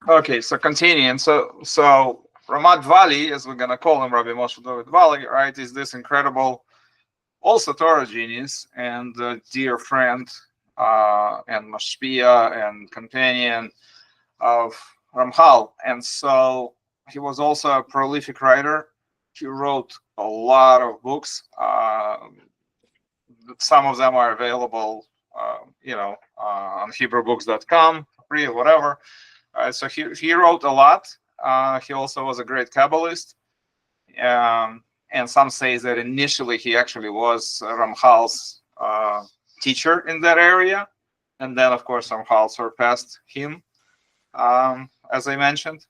Okay, so continuing. So Ramad Vali, as we're gonna call him, Rabbi Moshe David Vali, right, is this incredible, also Torah genius and dear friend and mashpia and companion of Ramchal. And so he was also a prolific writer. He wrote a lot of books. Some of them are available, on HebrewBooks.com, free or whatever. So he wrote a lot. He also was a great Kabbalist. And some say that initially he actually was Ramchal's teacher in that area. And then, of course, Ramchal surpassed him, as I mentioned.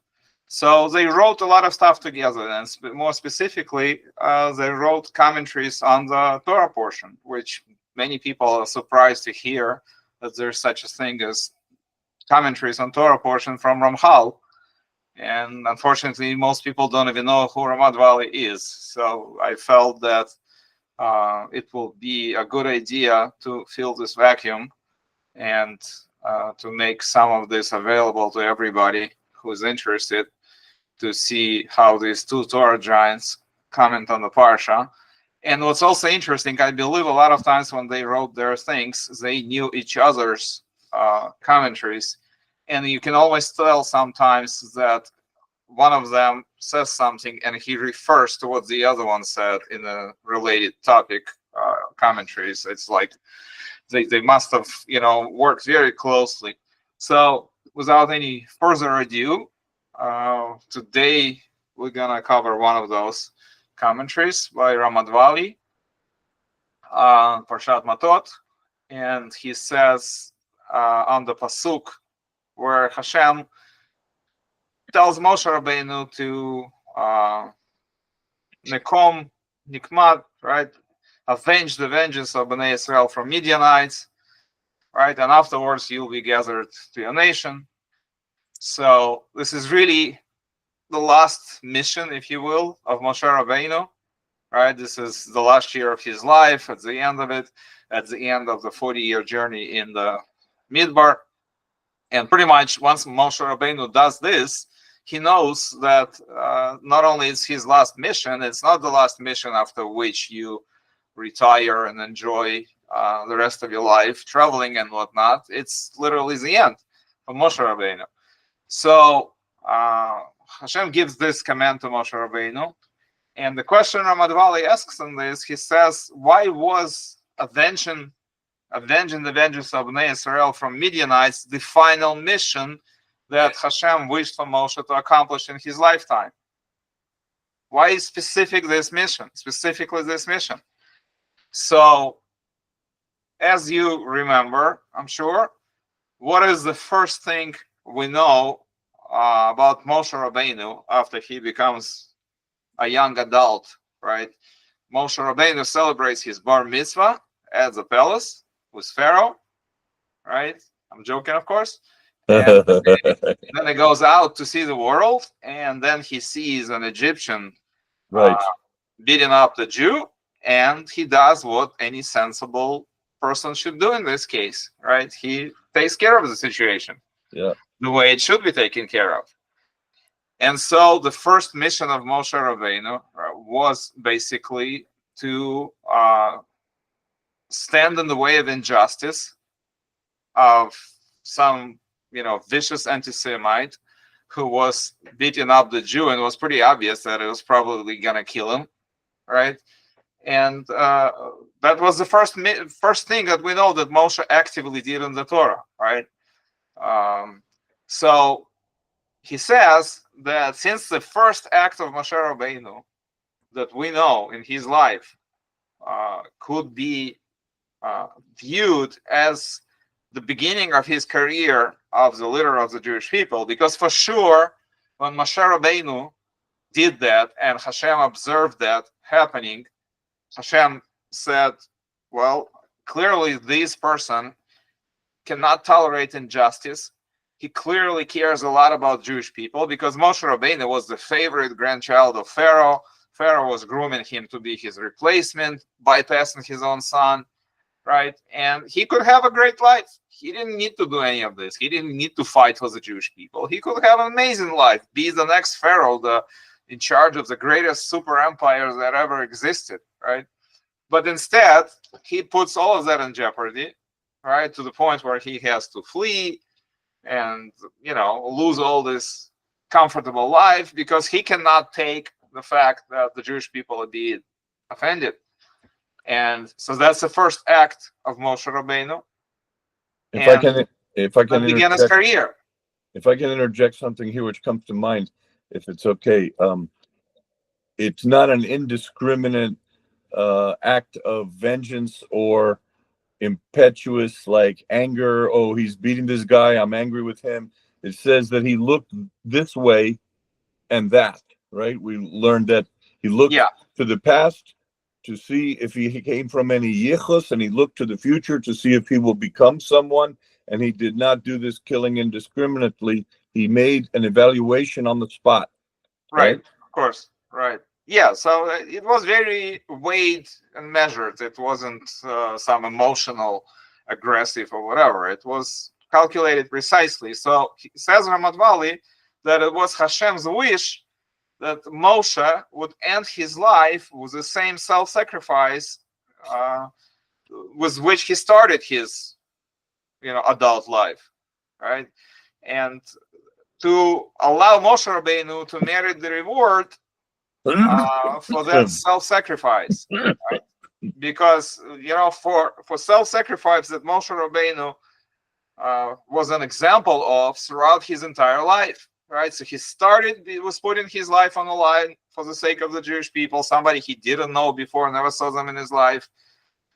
So they wrote a lot of stuff together, and more specifically, they wrote commentaries on the Torah portion, which many people are surprised to hear that there's such a thing as commentaries on Torah portion from Ramchal. And unfortunately, most people don't even know who Ramad Vali is. So I felt that it will be a good idea to fill this vacuum and to make some of this available to everybody who's interested, to see how these two Torah giants comment on the Parsha. And what's also interesting, I believe a lot of times when they wrote their things, they knew each other's commentaries. And you can always tell sometimes that one of them says something and he refers to what the other one said in a related topic commentaries. It's like they must have, worked very closely. So without any further ado, today we're gonna cover one of those commentaries by Ramad Vali, Parshas Matot, and he says on the pasuk where Hashem tells Moshe Rabbeinu to Nekom, Nikmat, right, avenge the vengeance of Bnei Israel from Midianites, right, and afterwards you'll be gathered to your nation. So this is really the last mission, if you will, of Moshe Rabbeinu, right? This is the last year of his life. At the end of it, at the end of the 40-year journey in the Midbar. And pretty much once Moshe Rabbeinu does this, he knows that not only is his last mission, it's not the last mission after which you retire and enjoy the rest of your life traveling and whatnot. It's literally the end for Moshe Rabbeinu. So Hashem gives this command to Moshe Rabbeinu, and the question Ramad Vali asks on this, he says, why was avenging the vengeance of Bnei Israel from Midianites the final mission that Hashem wished for Moshe to accomplish in his lifetime? Why specifically this mission? So, as you remember, I'm sure, what is the first thing we know about Moshe Rabbeinu after he becomes a young adult, right? Moshe Rabbeinu celebrates his bar mitzvah at the palace with Pharaoh, right? I'm joking, of course. And then he goes out to see the world, and then he sees an Egyptian beating up the Jew, and he does what any sensible person should do in this case, right? He takes care of the situation. Yeah. The way it should be taken care of. And so the first mission of Moshe Rabbeinu was basically to stand in the way of injustice of some, vicious anti-Semite who was beating up the Jew, and it was pretty obvious that it was probably going to kill him, right? And that was the first thing that we know that Moshe actively did in the Torah, right? So he says that since the first act of Moshe Rabbeinu that we know in his life could be viewed as the beginning of his career of the leader of the Jewish people, because for sure when Moshe Rabbeinu did that and Hashem observed that happening, Hashem said, well, clearly this person cannot tolerate injustice. He clearly cares a lot about Jewish people, because Moshe Rabbeinu was the favorite grandchild of Pharaoh. Pharaoh was grooming him to be his replacement, bypassing his own son. right? And he could have a great life. He didn't need to do any of this. He didn't need to fight for the Jewish people. He could have an amazing life, be the next pharaoh, in charge of the greatest super empires that ever existed, right? But instead, he puts all of that in jeopardy, right? To the point where he has to flee and, lose all this comfortable life because he cannot take the fact that the Jewish people are being offended. And so that's the first act of Moshe Rabbeinu. If I can began his career. If I can interject something here which comes to mind, if it's okay, it's not an indiscriminate act of vengeance or impetuous like anger. Oh, he's beating this guy, I'm angry with him. It says that he looked this way and that, right? We learned that he looked to the past to see if he came from any yichus, and he looked to the future to see if he will become someone, and he did not do this killing indiscriminately. He made an evaluation on the spot. Right? Of course, right. Yeah, so it was very weighed and measured. It wasn't some emotional, aggressive or whatever. It was calculated precisely. So he says Ramad Vali that it was Hashem's wish that Moshe would end his life with the same self-sacrifice with which he started his, adult life, right? And to allow Moshe Rabbeinu to merit the reward for that self-sacrifice, right? Because for self-sacrifice that Moshe Rabbeinu was an example of throughout his entire life, right? So he was putting his life on the line for the sake of the Jewish people, somebody he didn't know before, never saw them in his life,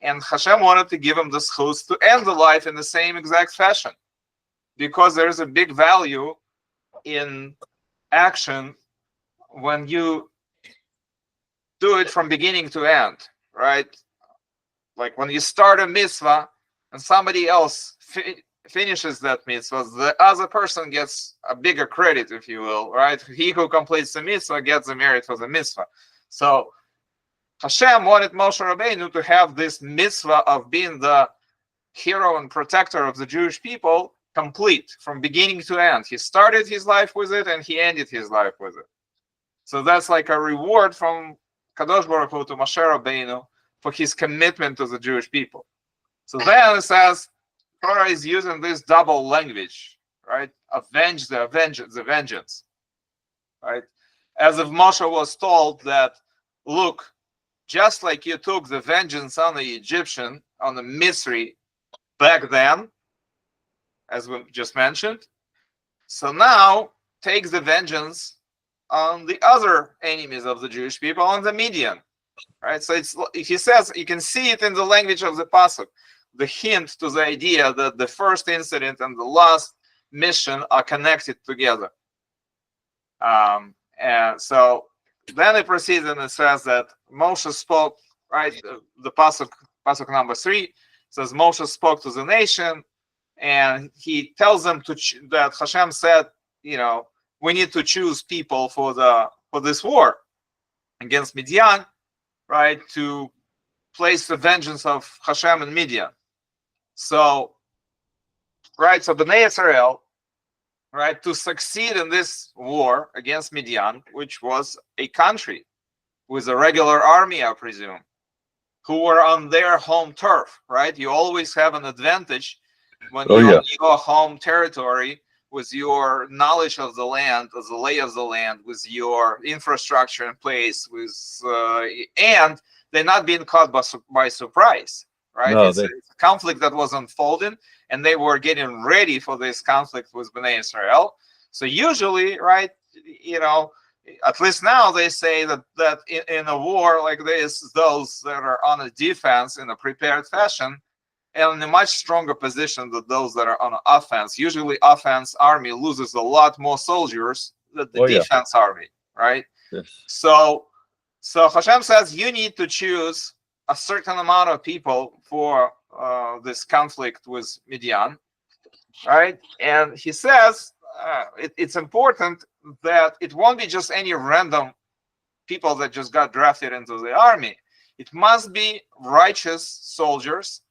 and Hashem wanted to give him the schus to end the life in the same exact fashion, because there is a big value in action when you do it from beginning to end, right? Like when you start a mitzvah and somebody else finishes that mitzvah, the other person gets a bigger credit, if you will, right? He who completes the mitzvah gets the merit for the mitzvah. So Hashem wanted Moshe Rabbeinu to have this mitzvah of being the hero and protector of the Jewish people complete from beginning to end. He started his life with it and he ended his life with it. So that's like a reward from Kadosh Baruch Hu to Moshe Rabbeinu for his commitment to the Jewish people. So then it says, Torah is using this double language, right? Avenge the vengeance, right? As if Moshe was told that, look, just like you took the vengeance on the Egyptian, on the Misri back then, as we just mentioned, so now take the vengeance on the other enemies of the Jewish people, on the Midian, right? So he says, you can see it in the language of the pasuk, the hint to the idea that the first incident and the last mission are connected together. And so then it proceeds and it says that Moshe spoke, right? The pasuk number 3 says Moshe spoke to the nation, and he tells them that Hashem said, we need to choose people for this war against Midian, right? To place the vengeance of Hashem in Midian. So, right, so Bnei Israel, right, to succeed in this war against Midian, which was a country with a regular army, I presume, who were on their home turf, right? You always have an advantage when you're on your home territory with your knowledge of the land, of the lay of the land, with your infrastructure in place, and they're not being caught by surprise. Right, no, it's a conflict that was unfolding, and they were getting ready for this conflict with Bnei Israel. So usually, right, at least now they say that in a war like this, those that are on a defense in a prepared fashion and in a much stronger position than those that are on an offense. Usually, offense army loses a lot more soldiers than the defense army, right? Yes. So Hashem says you need to choose a certain amount of people for this conflict with Midian, right? And he says it's important that it won't be just any random people that just got drafted into the army. It must be righteous soldiers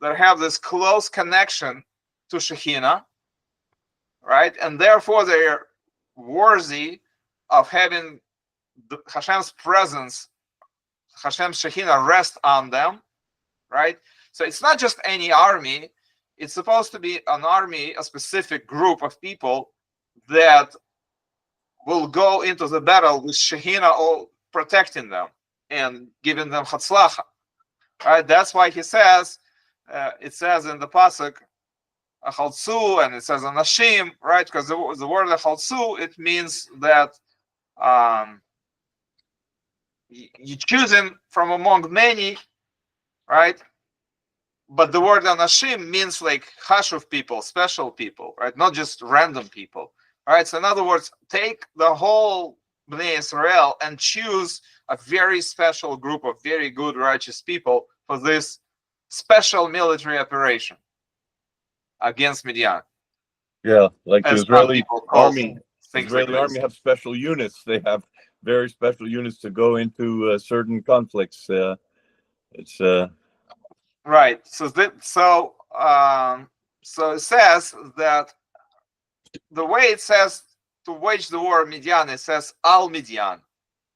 that have this close connection to Shekhinah, right? And therefore they're worthy of having Hashem's presence, Hashem's Shekhinah rest on them, right? So it's not just any army. It's supposed to be an army, a specific group of people that will go into the battle with Shekhinah all protecting them and giving them Hatzlacha. Right? That's why he says, it says in the pasuk, Achaltzu, and it says Anashim, right? Because the word Achaltzu, it means that you choose him from among many, right? But the word Anashim means like Hashuv people, special people, right? Not just random people, right? So in other words, take the whole Bnei Israel and choose a very special group of very good, righteous people for this special military operation against Midian. Yeah, like the As Israeli army. things Israeli like army have special units. They have very special units to go into certain conflicts. It's right. So it says that the way it says to wage the war of Midian, it says al Midian,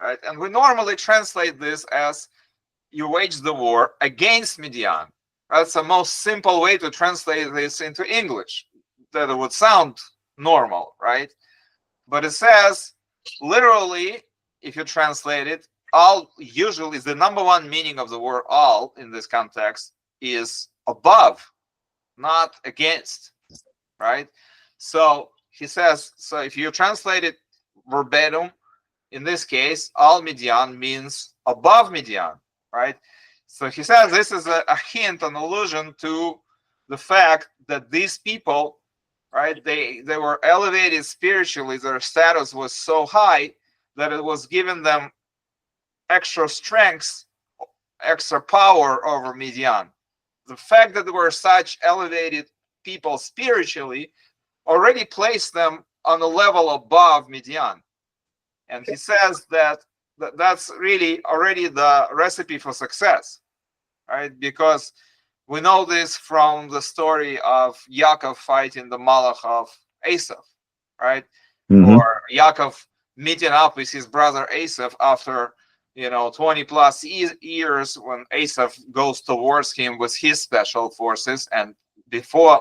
right? And we normally translate this as you wage the war against Midian. That's the most simple way to translate this into English. That it would sound normal, right? But it says literally, if you translate it, all usually is the number one meaning of the word all in this context is above, not against, right? So he says, so if you translate it verbatim, in this case, al Midian means above Midian, right? So he says this is a hint, an allusion to the fact that these people, right, they were elevated spiritually. Their status was so high that it was giving them extra strength, extra power over Midian. The fact that they were such elevated people spiritually already placed them on a level above Midian. And he says that that's really already the recipe for success, right? Because we know this from the story of Yaakov fighting the Malach of Esav, right? Or Yaakov meeting up with his brother Esav after 20 plus years, when Esav goes towards him with his special forces, and before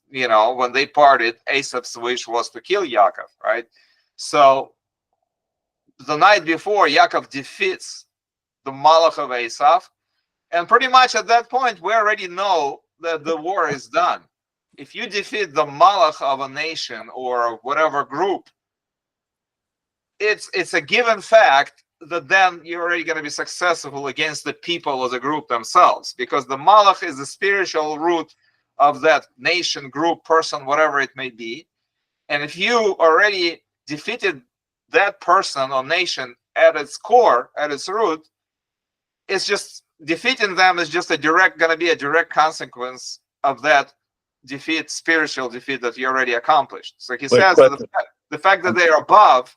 when they parted, Esav's wish was to kill Yaakov, right? So the night before, Yaakov defeats the Malach of Esav, and pretty much at that point we already know that the war is done. If you defeat the Malach of a nation or whatever group, it's a given fact that then you're already going to be successful against the people of the group themselves, because the Malach is the spiritual root of that nation, group, person, whatever it may be. And if you already defeated that person or nation at its core, at its root, it's just defeating them is just going to be a direct consequence of that defeat, spiritual defeat that you already accomplished. So he says that the fact that they are above,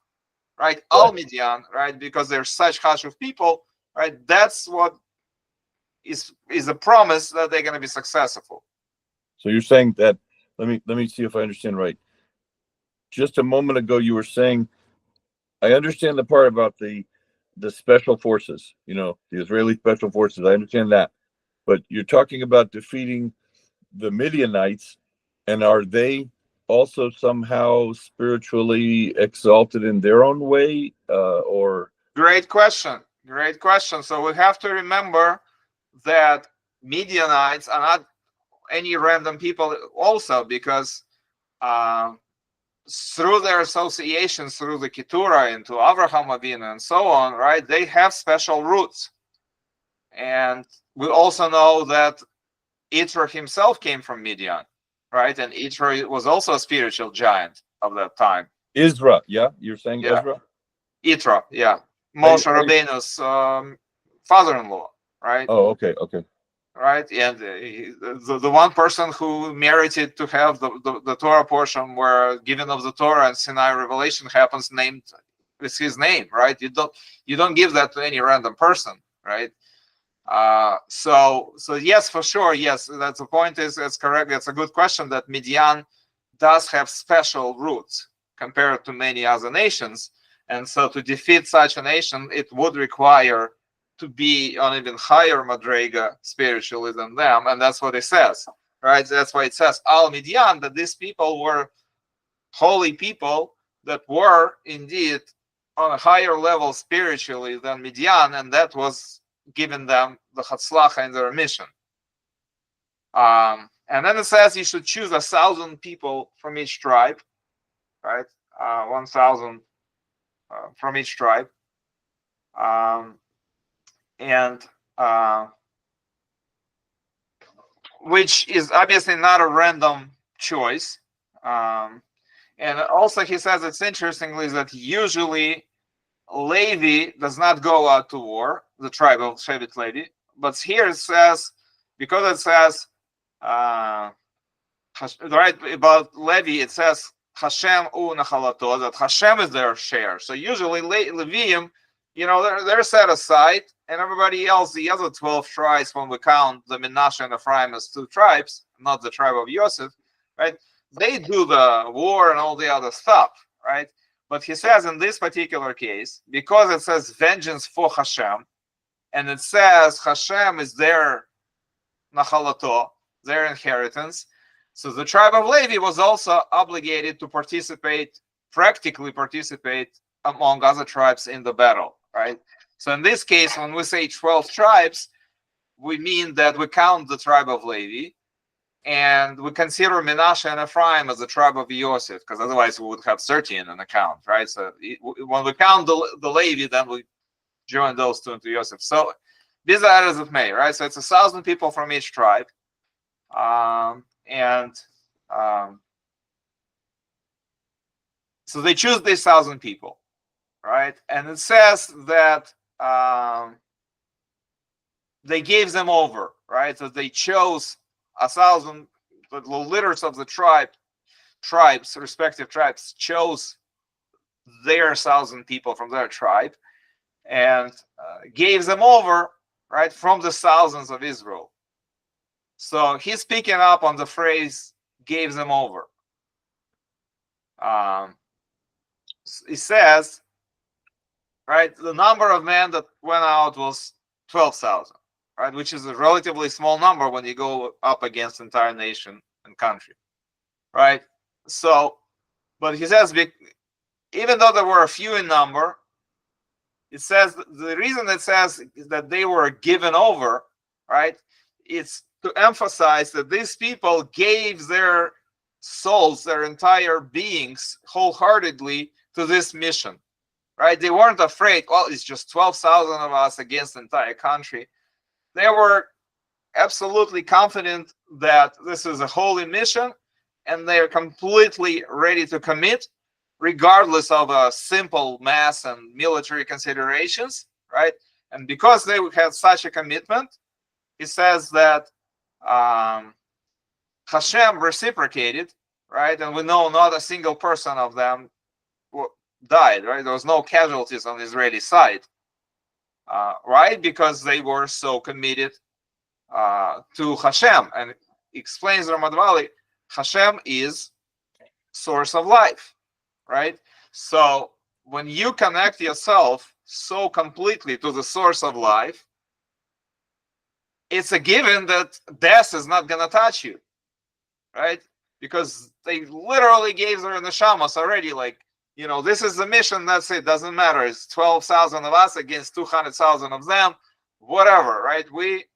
right, al Midian, right, because they're such Hashuv people, right, that's what is a promise that they're going to be successful. So you're saying that, let me see if I understand right. Just a moment ago you were saying, I understand the part about the special forces, the Israeli special forces. I understand that. But you're talking about defeating the Midianites, and are they also somehow spiritually exalted in their own way, or? Great question. So we have to remember that Midianites are not any random people also, because through their associations, through the Keturah into Avraham Avinu and so on, right, they have special roots. And we also know that Yitro himself came from Midian, right? And Yitro was also a spiritual giant of that time. Isra, yeah? You're saying Ezra? Yitro, yeah. Moshe Rabbeinu's father-in-law, right? Oh, okay. Right, and the one person who merited to have the Torah portion where giving of the Torah and Sinai revelation happens named with his name, right? You don't give that to any random person, right? So yes, for sure, yes, that's the point. That's correct. That's a good question. That Midian does have special roots compared to many other nations, and so to defeat such a nation, it would require to be on even higher madrega spiritually than them, and that's what it says, right? That's why it says Al Midian, that these people were holy people that were indeed on a higher level spiritually than Midian, and that was giving them the Hatzlacha in their mission. And then it says you should choose 1,000 people from each tribe, right? 1,000 from each tribe. Which is obviously not a random choice. And also he says it's interestingly that usually Levi does not go out to war, the tribe of Shevet Levi, but here it says, because it says, right about Levi, it says Hashem u nachalato, that Hashem is their share. So usually Levium, they're set aside, and everybody else, the other 12 tribes, when we count the Menashe and Ephraim as 2 tribes, not the tribe of Yosef, right? They do the war and all the other stuff, right? But he says in this particular case, because it says vengeance for Hashem, and it says Hashem is their nachalato, their inheritance, so the tribe of Levi was also obligated to practically participate among other tribes in the battle, right? So in this case, when we say 12 tribes, we mean that we count the tribe of Levi, and we consider Menashe and Ephraim as the tribe of Yosef, because otherwise we would have 13 in account, right? So when we count the Levi, then we join those 2 into Yosef. So be that as it may, right? So it's 1,000 people from each tribe. So they choose these 1,000 people, right? And it says that they gave them over, right? So they chose 1,000, the leaders of the respective tribes chose their 1,000 people from their tribe and gave them over, right, from the thousands of Israel. So he's picking up on the phrase gave them over. He says, right, the number of men that went out was 12,000, right, which is a relatively small number when you go up against entire nation and country, right? So, but he says, even though there were a few in number, it says the reason it says that they were given over, right, it's to emphasize that these people gave their souls, their entire beings, wholeheartedly to this mission, right? They weren't afraid, well, it's just 12,000 of us against the entire country. They were absolutely confident that this is a holy mission, and they're completely ready to commit, regardless of a simple mass and military considerations, right? And because they had such a commitment, he says that Hashem reciprocated, right? And we know not a single person of them died, right? There was no casualties on the Israeli side, right? Because they were so committed to Hashem. And explains Ramad Vali, Hashem is source of life, right? So when you connect yourself so completely to the source of life, it's a given that death is not going to touch you, right? Because they literally gave their neshamas already, like, this is the mission, that's it, doesn't matter. It's 12,000 of us against 200,000 of them, whatever, right? We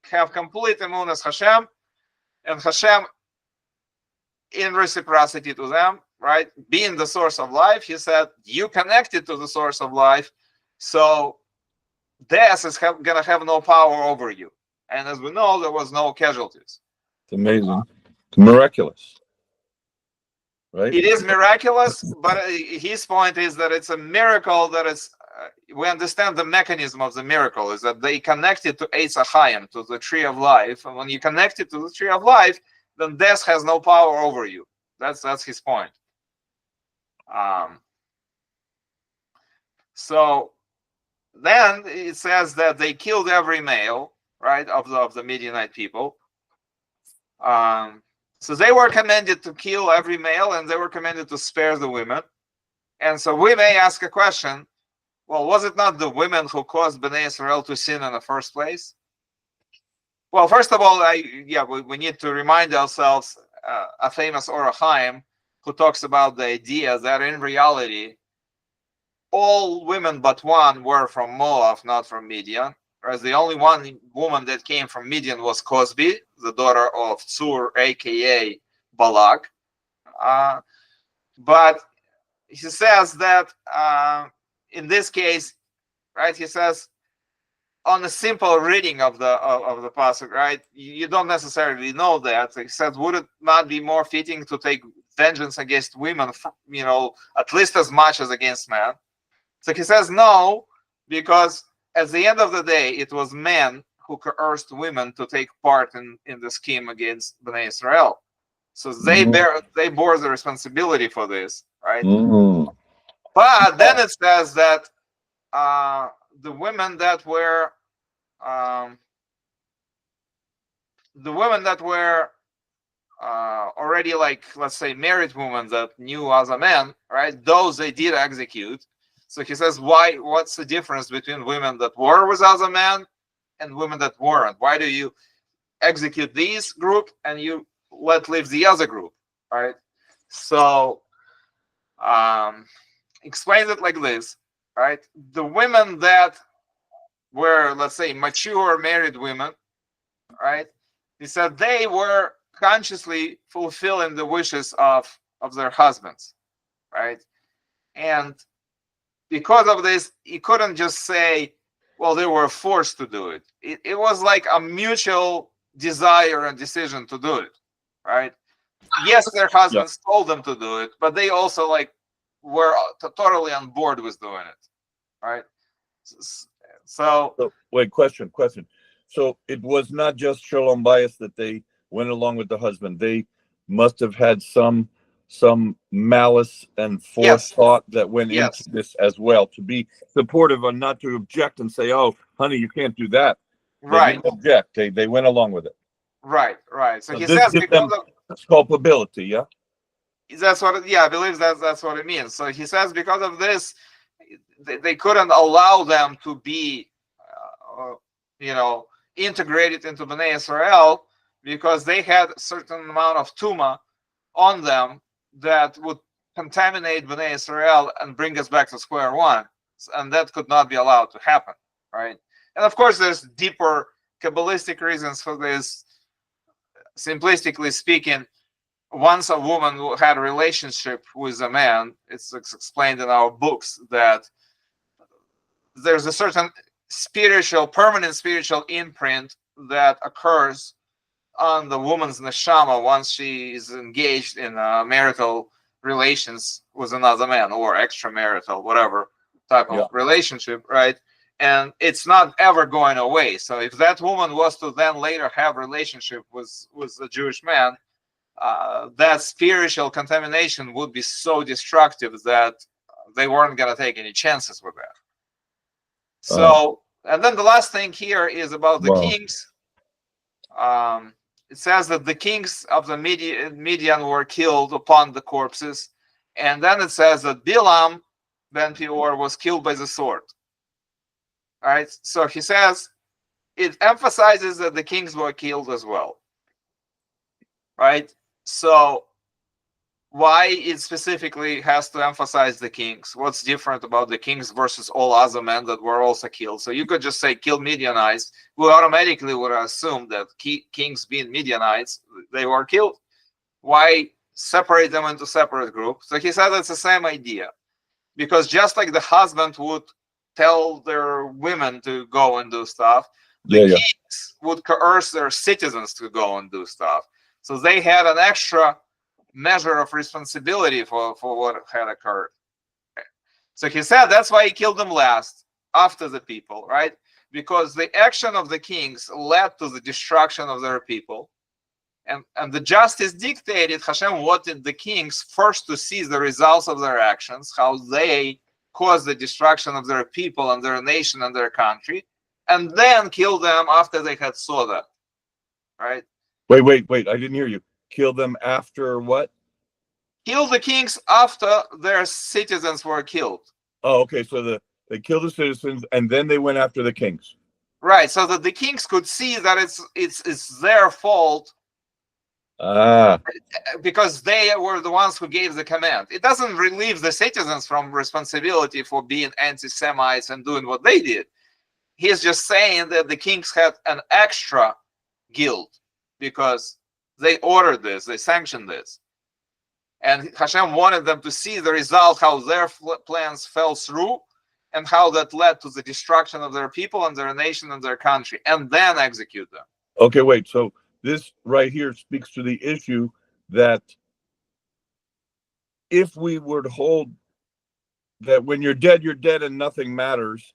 have complete emunah as Hashem, and Hashem, in reciprocity to them, right, being the source of life, he said, you connected to the source of life, so death is going to have no power over you. And as we know, there was no casualties. It's amazing. It's miraculous. Right? It is miraculous, but his point is that it's a miracle that is, we understand the mechanism of the miracle is that they connected to Eitz HaChaim, to the tree of life. And when you connect it to the tree of life, then death has no power over you. That's his point. So then it says that they killed every male, right, of the Midianite people. So they were commanded to kill every male, and they were commanded to spare the women. And so we may ask a question: well, was it not the women who caused Bnei Israel to sin in the first place? Well, first of all, we need to remind ourselves a famous Or HaChaim who talks about the idea that in reality, all women but one were from Moab, not from Midian. Whereas the only one woman that came from Midian was Cosbi, the daughter of Tzur, aka Balak. But he says that in this case, right? He says on a simple reading of the pasuk, right? You don't necessarily know that. He said, would it not be more fitting to take vengeance against women, at least as much as against men? So he says no, because at the end of the day, it was men who coerced women to take part in the scheme against Bnei Israel. So they bore the responsibility for this, right? But then it says that the women that were already, like, let's say, married women that knew as a man, right? Those they did execute. So he says, why? What's the difference between women that were with as a man and women that weren't? Why do you execute these group and you let live the other group, right? So explains it like this, right? The women that were, let's say, mature married women, right? He said they were consciously fulfilling the wishes of their husbands, right? And because of this, he couldn't just say, well, they were forced to do it. It was like a mutual desire and decision to do it, right? Yes, their husbands told them to do it, but they also were totally on board with doing it, right? So wait, question. So it was not just shalom bias that they went along with the husband. They must have had some malice and forethought that went into this as well, to be supportive and not to object and say, oh, honey, you can't do that. They didn't object. They went along with it. Right. So he says because of culpability, yeah? That's what I believe that's what it means. So he says because of this, they couldn't allow them to be integrated into Bnei Israel, because they had a certain amount of tuma on them that would contaminate Bnei Israel and bring us back to square one, and that could not be allowed to happen, right? And of course, there's deeper Kabbalistic reasons for this. Simplistically speaking, once a woman had a relationship with a man, it's explained in our books that there's a certain permanent spiritual imprint that occurs on the woman's neshama once she is engaged in marital relations with another man, or extramarital, whatever type of relationship, right? And it's not ever going away. So if that woman was to then later have a relationship with a Jewish man, that spiritual contamination would be so destructive that they weren't going to take any chances with that. So, and then the last thing here is about the kings. It says that the kings of the Midian were killed upon the corpses. And then it says that Bilam ben Peor was killed by the sword. All right. So he says it emphasizes that the kings were killed as well. Right. So why it specifically has to emphasize the kings? What's different about the kings versus all other men that were also killed? So you could just say kill Midianites. We automatically would assume that kings being Midianites, they were killed. Why separate them into separate groups? So he said it's the same idea. Because just like the husband would tell their women to go and do stuff, the kings would coerce their citizens to go and do stuff. So they had an extra measure of responsibility for what had occurred. So he said that's why he killed them last, after the people, right? Because the action of the kings led to the destruction of their people. And the justice dictated, Hashem wanted the kings first to see the results of their actions, how they caused the destruction of their people and their nation and their country. and then kill them after they had saw that. Right? Wait. I didn't hear you. Kill them after what? Kill the kings after their citizens were killed. Oh, okay. So they killed the citizens and then they went after the kings. Right, so that the kings could see that it's their fault because they were the ones who gave the command. It doesn't relieve the citizens from responsibility for being anti-Semites and doing what they did. He's just saying that the kings had an extra guilt because they ordered this, they sanctioned this. And Hashem wanted them to see the result, how their plans fell through, and how that led to the destruction of their people and their nation and their country, and then execute them. Okay, wait. So this right here speaks to the issue that if we were to hold that when you're dead and nothing matters,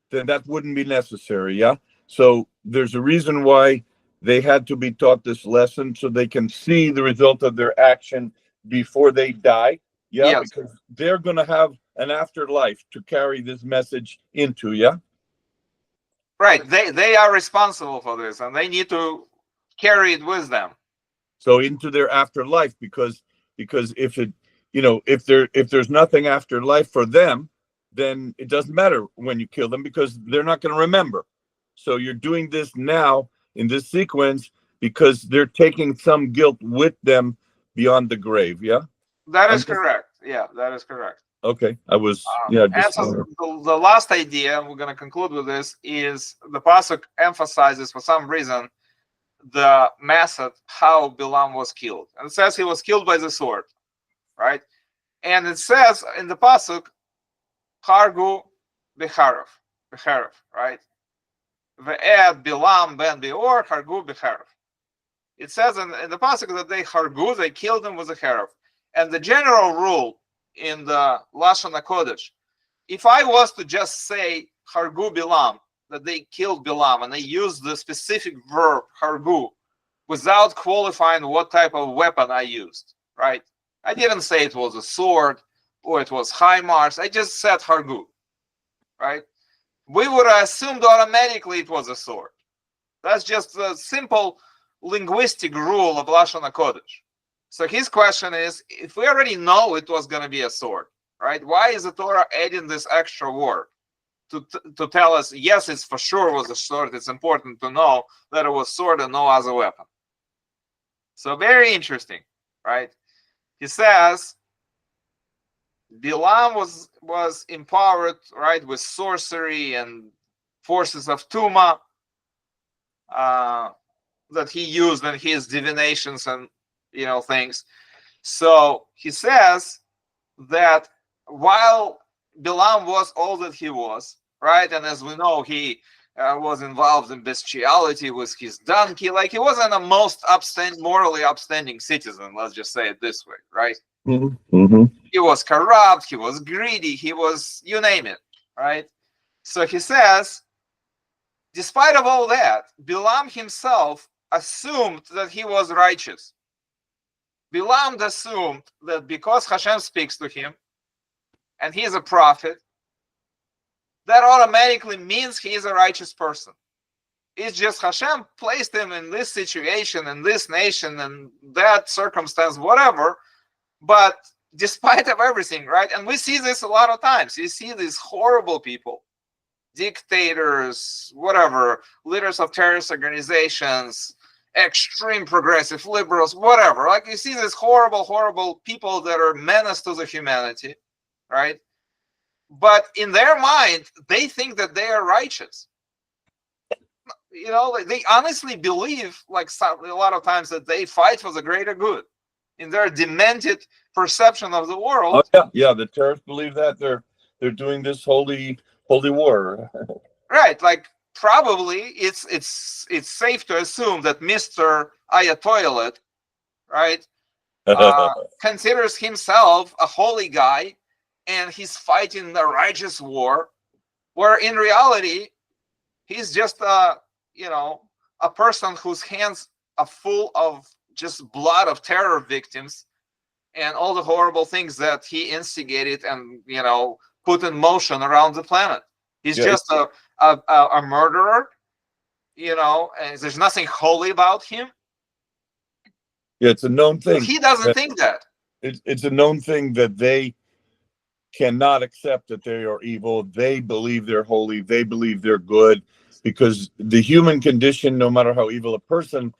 then that wouldn't be necessary, yeah? So there's a reason why they had to be taught this lesson so they can see the result of their action before they die, yeah? Yes. Because they're going to have an afterlife to carry this message into, yeah? Right, they are responsible for this, and they need to carry it with them. So into their afterlife, because if it, if there's nothing after life for them, then it doesn't matter when you kill them because they're not going to remember. So you're doing this now in this sequence because they're taking some guilt with them beyond the grave. Yeah, that is correct. Yeah, that is correct. Okay, I was and so the last idea, we're going to conclude with this, is the pasuk emphasizes for some reason the method how Bilam was killed, and it says he was killed by the sword, right? And it says in the pasuk, "Hargu b'charef," right? Ve'ed Bilam ben Beor hargu b'charef. It says in the pasuk that they killed him with a haref, and the general rule in the Lashon HaKodesh, if I was to just say hargu Bilam, that they killed Bilam, and they used the specific verb hargu without qualifying what type of weapon I used, right? I didn't say it was a sword or it was HIMARS. I just said hargu, right? We would have assumed automatically it was a sword. That's just a simple linguistic rule of Lashon HaKodesh. So his question is, if we already know it was going to be a sword, right? Why is the Torah adding this extra word to tell us, yes, it's for sure was a sword. It's important to know that it was sword and no other weapon. So very interesting, right? He says Bilam was empowered, right, with sorcery and forces of Tuma that he used in his divinations and things. So he says that while Bilam was all that he was, right, and as we know, he was involved in bestiality with his donkey, like he wasn't a most morally upstanding citizen, let's just say it this way, right? Mm-hmm. He was corrupt, he was greedy, he was, you name it, right? So he says, despite of all that, Bilam himself assumed that he was righteous. Bilam assumed that because Hashem speaks to him and he is a prophet, that automatically means he is a righteous person. It's just Hashem placed him in this situation, in this nation, and that circumstance, whatever. But despite of everything, right? And we see this a lot of times. You see these horrible people, dictators, whatever, leaders of terrorist organizations, extreme progressive liberals, whatever. Like you see these horrible, horrible people that are menace to the humanity, right? But in their mind, they think that they are righteous. Like they honestly believe, like a lot of times, that they fight for the greater good. In their demented perception of the world. Oh, yeah. The terrorists believe that they're doing this holy war. Right, like probably it's safe to assume that Mr. Ayatollah, right, considers himself a holy guy, and he's fighting a righteous war, where in reality he's just a person whose hands are full of just blood of terror victims and all the horrible things that he instigated and put in motion around the planet. He's Yeah, just a murderer, and there's nothing holy about him. yeah, it's a known So thing. he doesn't think that. It's a known thing that they cannot accept that they are evil. They believe they're holy. They believe they're good, because the human condition, no matter how evil a person,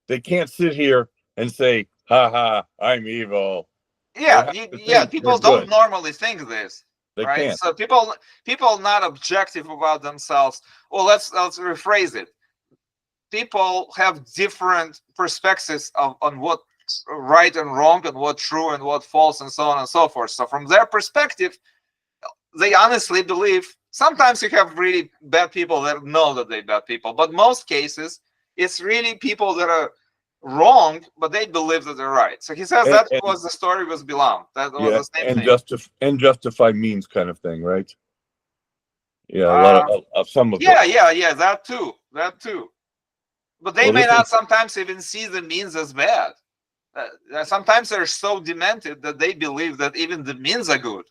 they can't sit here and say, "Ha ha, I'm evil." Yeah, people don't good. normally think this, They right? can't. So people not objective about themselves. Well, let's rephrase it. People have different perspectives on what right and wrong, and what true and what false, and so on and so forth. So from their perspective, they honestly believe. Sometimes you have really bad people that know that they're bad people, but most cases it's really people that are wrong, but they believe that they're right. So he says that was the story with Bilam. That was the same thing. And justify means kind of thing, right? Yeah, a lot of some of them. Yeah, that too. But they may not sometimes even see the means as bad. Sometimes they're so demented that they believe that even the means are good,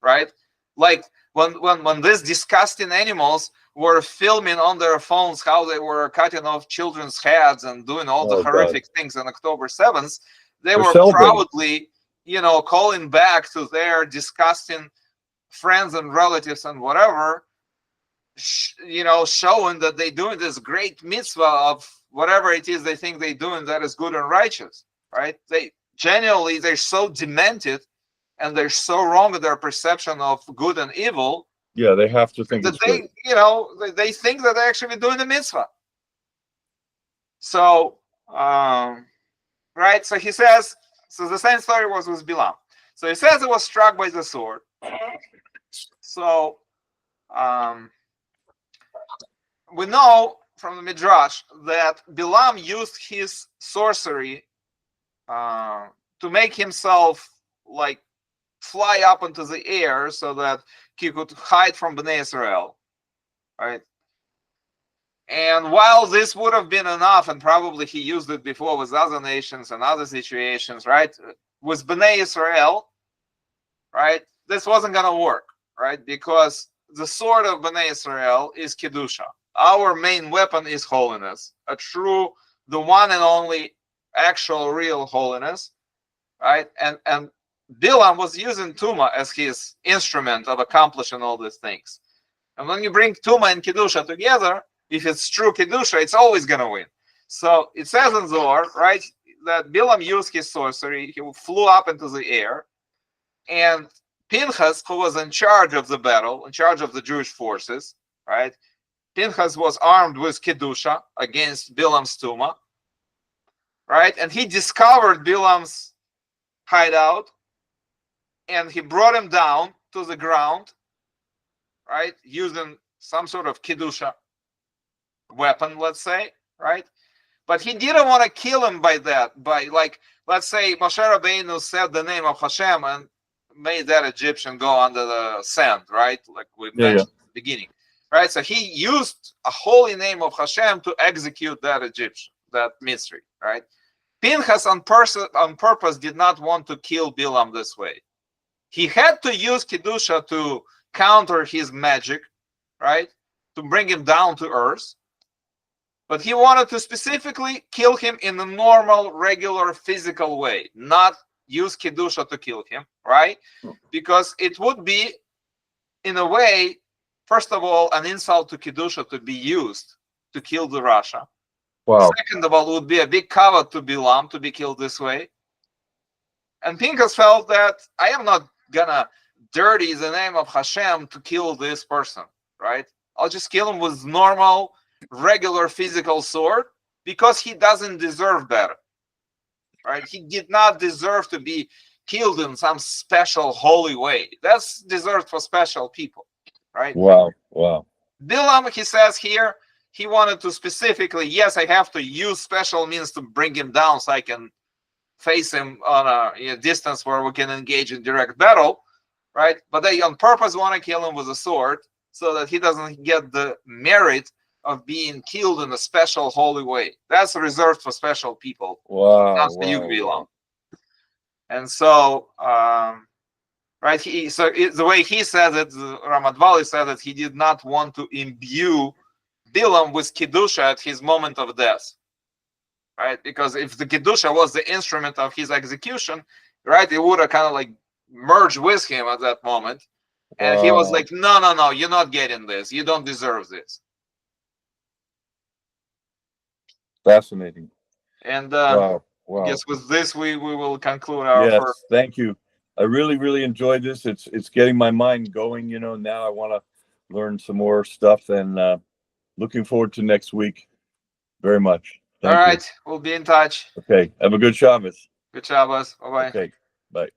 right? Like when these disgusting animals were filming on their phones how they were cutting off children's heads and doing all the horrific things on October 7th, they were proudly, calling back to their disgusting friends and relatives and whatever, showing that they're doing this great mitzvah of whatever it is they think they're doing that is good and righteous, right? They're so demented, and they're so wrong in their perception of good and evil. Yeah, they have to think that they think that they're actually doing the mitzvah. So, right? So he says, so the same story was with Bilam. So he says he was struck by the sword. So, we know from the Midrash that Bilam used his sorcery to make himself like fly up into the air so that he could hide from Bnei Israel, right? And while this would have been enough, and probably he used it before with other nations and other situations, right? With Bnei Israel, right? This wasn't going to work, right? Because the sword of Bnei Israel is Kedusha. Our main weapon is holiness, the one and only actual real holiness, right? And Bilam was using Tuma as his instrument of accomplishing all these things. And when you bring Tuma and Kedusha together, if it's true Kedusha, it's always going to win. So it says in Zohar, right, that Bilam used his sorcery. He flew up into the air. And Pinchas, who was in charge of the battle, in charge of the Jewish forces, right, Pinchas was armed with Kedusha against Bilam's Tuma, right? And he discovered Bilam's hideout, and he brought him down to the ground, right, using some sort of Kedusha weapon, let's say, right? But he didn't want to kill him by like, let's say Moshe Rabbeinu said the name of Hashem and made that Egyptian go under the sand, right? Like we mentioned at the beginning, right? So he used a holy name of Hashem to execute that Egyptian, that mystery, right? Pinchas on purpose did not want to kill Bilam this way. He had to use Kedusha to counter his magic, right? To bring him down to earth. But he wanted to specifically kill him in a normal, regular, physical way, not use Kedusha to kill him, right? Because it would be, in a way, first of all, an insult to Kedusha to be used to kill the Rasha. Wow. Second of all, it would be a big kavod to Bilam to be killed this way. And Pinchas felt that I am not gonna dirty the name of Hashem to kill this person, right? I'll just kill him with normal, regular physical sword because he doesn't deserve better, right? He did not deserve to be killed in some special holy way. That's deserved for special people, right? Wow. Bilam, he says here, he wanted to specifically, yes, I have to use special means to bring him down so I can face him on a distance where we can engage in direct battle, right? But they on purpose want to kill him with a sword so that he doesn't get the merit of being killed in a special holy way. That's reserved for special people. Wow. Not for you, Bilam. And so right? The way he says it, Ramad Vali said that he did not want to imbue Bilam with Kedusha at his moment of death, right? Because if the Kedusha was the instrument of his execution, right, it would have kind of like merged with him at that moment. And he was like, no, you're not getting this. You don't deserve this. Fascinating. And Wow. I guess with this, we will conclude our Yes, thank you. I really enjoyed this. It's getting my mind going, now I want to learn some more stuff, and looking forward to next week very much. Thank All right, you. we'll be in touch. Okay, have a good Shabbos. Good Shabbos. Bye-bye. Okay, bye.